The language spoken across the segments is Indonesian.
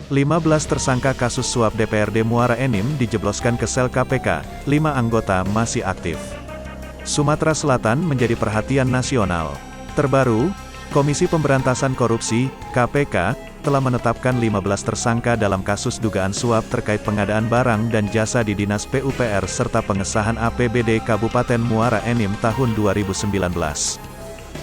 15 tersangka kasus suap DPRD Muara Enim dijebloskan ke sel KPK, 5 anggota masih aktif. Sumatera Selatan menjadi perhatian nasional. Terbaru, Komisi Pemberantasan Korupsi, KPK, telah menetapkan 15 tersangka dalam kasus dugaan suap terkait pengadaan barang dan jasa di Dinas PUPR serta pengesahan APBD Kabupaten Muara Enim tahun 2019.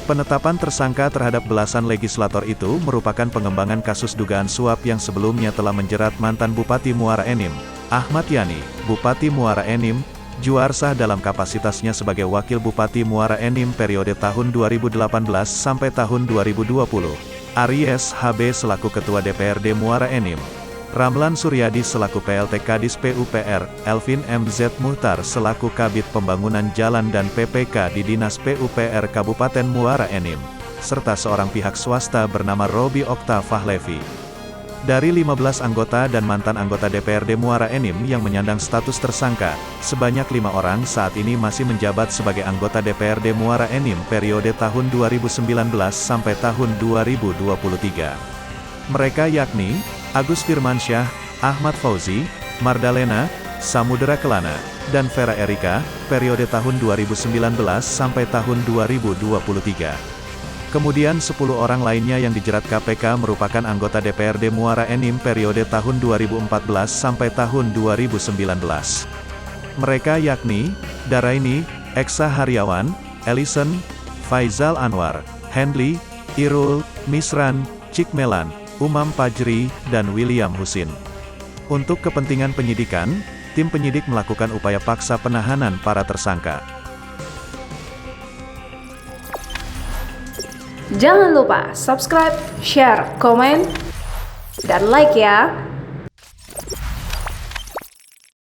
Penetapan tersangka terhadap belasan legislator itu merupakan pengembangan kasus dugaan suap yang sebelumnya telah menjerat mantan Bupati Muara Enim, Ahmad Yani, Bupati Muara Enim, Juarsah dalam kapasitasnya sebagai Wakil Bupati Muara Enim periode tahun 2018 sampai tahun 2020, Aries HB selaku Ketua DPRD Muara Enim, Ramlan Suryadi selaku PLT Kadis PUPR, Elvin MZ Muhtar selaku Kabid Pembangunan Jalan dan PPK di Dinas PUPR Kabupaten Muara Enim, serta seorang pihak swasta bernama Robi Okta Fahlevi. Dari 15 anggota dan mantan anggota DPRD Muara Enim yang menyandang status tersangka, sebanyak 5 orang saat ini masih menjabat sebagai anggota DPRD Muara Enim periode tahun 2019 sampai tahun 2023. Mereka yakni, Agus Firmansyah, Ahmad Fauzi, Mardalena, Samudera Kelana, dan Vera Erika, periode tahun 2019 sampai tahun 2023. Kemudian 10 orang lainnya yang dijerat KPK merupakan anggota DPRD Muara Enim periode tahun 2014 sampai tahun 2019. Mereka yakni, Daraini, Eksa Haryawan, Ellison, Faizal Anwar, Hendy, Irul, Misran, Cikmelan, Umam Pajri, dan William Husin. Untuk kepentingan penyidikan, tim penyidik melakukan upaya paksa penahanan para tersangka. Jangan lupa subscribe, share, komen, dan like ya!